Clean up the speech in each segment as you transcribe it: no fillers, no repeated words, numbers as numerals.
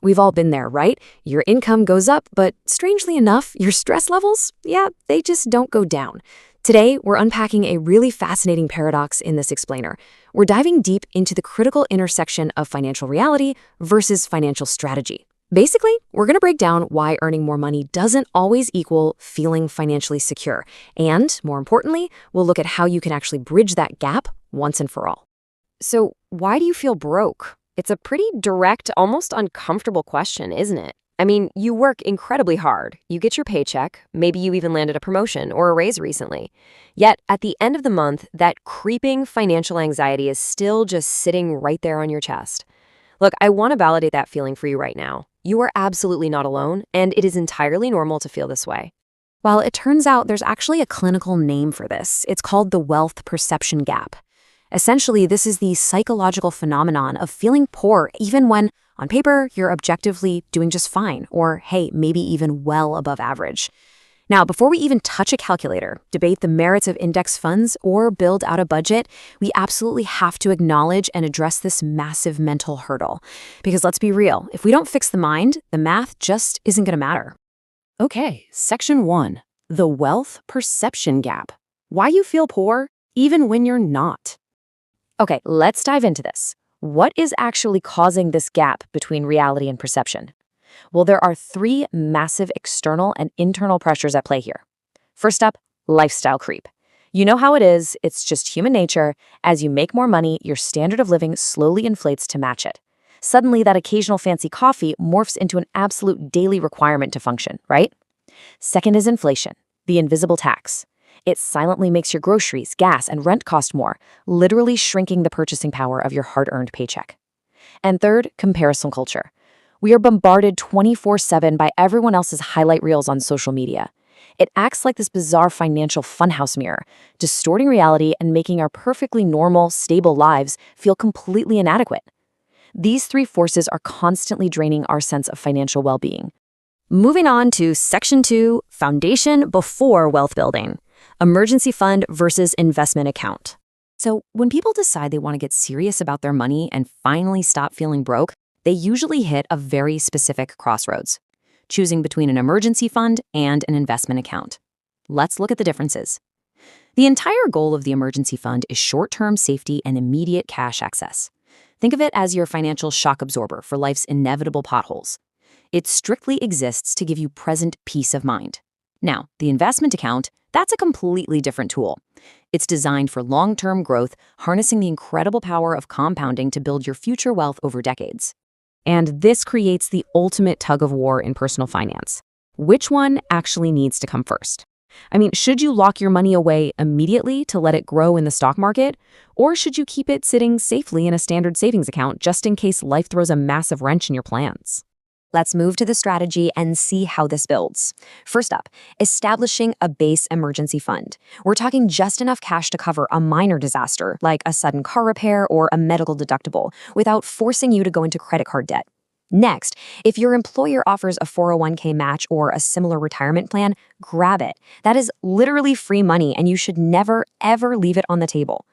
We've all been there, right? Your income goes up, but strangely enough, your stress levels, yeah, they just don't go down. Today, we're unpacking a really fascinating paradox in this explainer. We're diving deep into the critical intersection of financial reality versus financial strategy. Basically, we're going to break down why earning more money doesn't always equal feeling financially secure. And, more importantly, we'll look at how you can actually bridge that gap once and for all. So, why do you feel broke? It's a pretty direct, almost uncomfortable question, isn't it? I mean, you work incredibly hard. You get your paycheck. Maybe you even landed a promotion or a raise recently. Yet, at the end of the month, that creeping financial anxiety is still just sitting right there on your chest. Look, I want to validate that feeling for you right now. You are absolutely not alone, and it is entirely normal to feel this way. Well, it turns out there's actually a clinical name for this. It's called the wealth perception gap. Essentially, this is the psychological phenomenon of feeling poor even when, on paper, you're objectively doing just fine, or hey, maybe even well above average. Now, before we even touch a calculator, debate the merits of index funds, or build out a budget, we absolutely have to acknowledge and address this massive mental hurdle. Because let's be real, if we don't fix the mind, the math just isn't going to matter. Okay, Section 1, the wealth perception gap. Why you feel poor even when you're not. Okay, let's dive into this. What is actually causing this gap between reality and perception? Well, there are three massive external and internal pressures at play here. First up, lifestyle creep. You know how it is, it's just human nature. As you make more money, your standard of living slowly inflates to match it. Suddenly, that occasional fancy coffee morphs into an absolute daily requirement to function, right? Second is inflation, the invisible tax. It silently makes your groceries, gas, and rent cost more, literally shrinking the purchasing power of your hard-earned paycheck. And third, comparison culture. We are bombarded 24/7 by everyone else's highlight reels on social media. It acts like this bizarre financial funhouse mirror, distorting reality and making our perfectly normal, stable lives feel completely inadequate. These three forces are constantly draining our sense of financial well-being. Moving on to Section 2, Foundation Before Wealth Building. Emergency fund versus investment account. So when people decide they want to get serious about their money and finally stop feeling broke, they usually hit a very specific crossroads, choosing between an emergency fund and an investment account. Let's look at the differences. The entire goal of the emergency fund is short-term safety and immediate cash access. Think of it as your financial shock absorber for life's inevitable potholes. It strictly exists to give you present peace of mind. Now, the investment account, that's a completely different tool. It's designed for long-term growth, harnessing the incredible power of compounding to build your future wealth over decades. And this creates the ultimate tug-of-war in personal finance. Which one actually needs to come first? I mean, should you lock your money away immediately to let it grow in the stock market? Or should you keep it sitting safely in a standard savings account just in case life throws a massive wrench in your plans? Let's move to the strategy and see how this builds. First up, establishing a base emergency fund. We're talking just enough cash to cover a minor disaster, like a sudden car repair or a medical deductible, without forcing you to go into credit card debt. Next, if your employer offers a 401k match or a similar retirement plan, grab it. That is literally free money, and you should never, ever leave it on the table.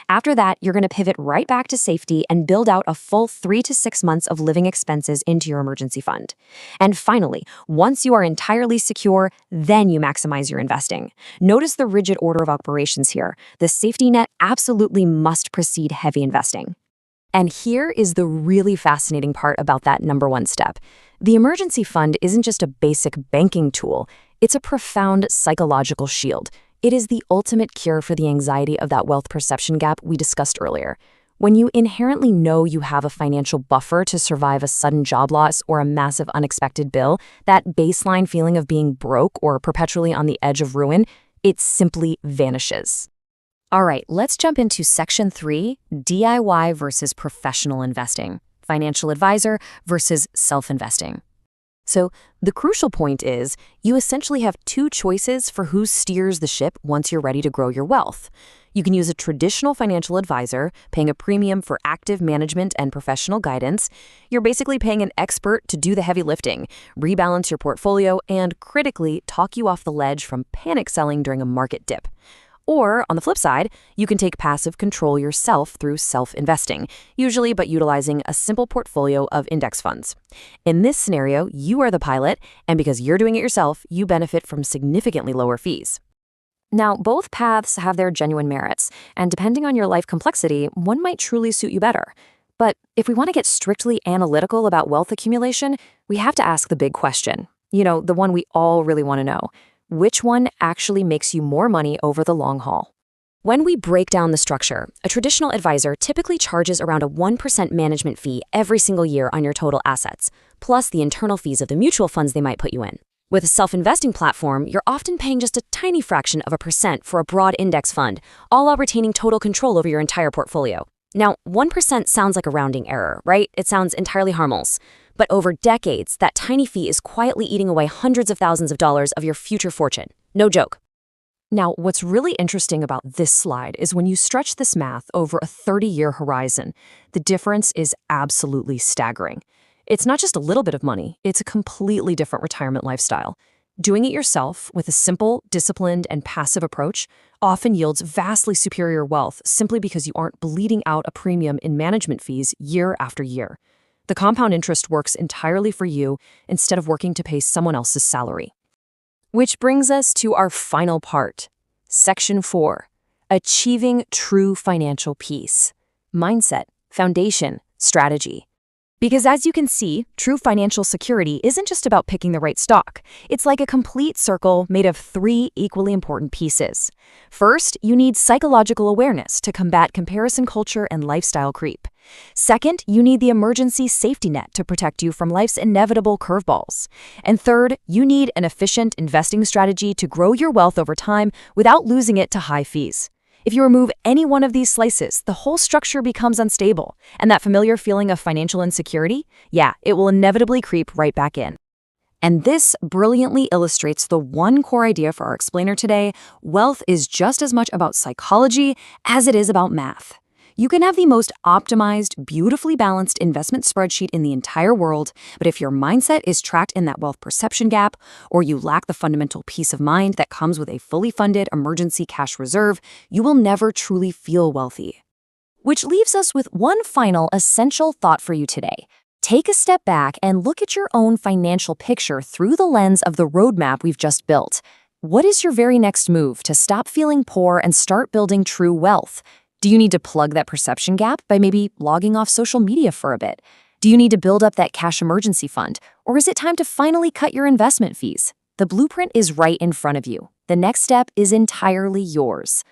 After that, you're going to pivot right back to safety and build out a full 3 to 6 months of living expenses into your emergency fund. And finally, once you are entirely secure, then you maximize your investing. Notice the rigid order of operations here. The safety net absolutely must precede heavy investing. And here is the really fascinating part about that number one step. The emergency fund isn't just a basic banking tool, it's a profound psychological shield. It is the ultimate cure for the anxiety of that wealth perception gap we discussed earlier. When you inherently know you have a financial buffer to survive a sudden job loss or a massive unexpected bill, that baseline feeling of being broke or perpetually on the edge of ruin, it simply vanishes. All right, let's jump into Section 3, DIY versus professional investing, financial advisor versus self-investing. So the crucial point is you essentially have two choices for who steers the ship once you're ready to grow your wealth. You can use a traditional financial advisor, paying a premium for active management and professional guidance. You're basically paying an expert to do the heavy lifting, rebalance your portfolio, and critically talk you off the ledge from panic selling during a market dip. Or, on the flip side, you can take passive control yourself through self-investing, usually but utilizing a simple portfolio of index funds. In this scenario, you are the pilot, and because you're doing it yourself, you benefit from significantly lower fees. Now, both paths have their genuine merits, and depending on your life complexity, one might truly suit you better. But if we want to get strictly analytical about wealth accumulation, we have to ask the big question. The one we all really want to know. Which one actually makes you more money over the long haul? When we break down the structure, a traditional advisor typically charges around a 1% management fee every single year on your total assets, plus the internal fees of the mutual funds they might put you in. With a self-investing platform, you're often paying just a tiny fraction of a percent for a broad index fund, all while retaining total control over your entire portfolio. Now, 1% sounds like a rounding error, right? It sounds entirely harmless. But over decades, that tiny fee is quietly eating away hundreds of thousands of dollars of your future fortune. No joke. Now, what's really interesting about this slide is when you stretch this math over a 30-year horizon, the difference is absolutely staggering. It's not just a little bit of money, it's a completely different retirement lifestyle. Doing it yourself with a simple, disciplined, and passive approach often yields vastly superior wealth simply because you aren't bleeding out a premium in management fees year after year. The compound interest works entirely for you instead of working to pay someone else's salary. Which brings us to our final part, Section 4, Achieving True Financial Peace. Mindset, Foundation, Strategy. Because as you can see, true financial security isn't just about picking the right stock. It's like a complete circle made of 3 equally important pieces. First, you need psychological awareness to combat comparison culture and lifestyle creep. Second, you need the emergency safety net to protect you from life's inevitable curveballs. And third, you need an efficient investing strategy to grow your wealth over time without losing it to high fees. If you remove any one of these slices, the whole structure becomes unstable, and that familiar feeling of financial insecurity, it will inevitably creep right back in. And this brilliantly illustrates the one core idea for our explainer today: wealth is just as much about psychology as it is about math. You can have the most optimized, beautifully balanced investment spreadsheet in the entire world, but if your mindset is trapped in that wealth perception gap, or you lack the fundamental peace of mind that comes with a fully funded emergency cash reserve, you will never truly feel wealthy. Which leaves us with one final essential thought for you today. Take a step back and look at your own financial picture through the lens of the roadmap we've just built. What is your very next move to stop feeling poor and start building true wealth? Do you need to plug that perception gap by maybe logging off social media for a bit? Do you need to build up that cash emergency fund? Or is it time to finally cut your investment fees? The blueprint is right in front of you. The next step is entirely yours.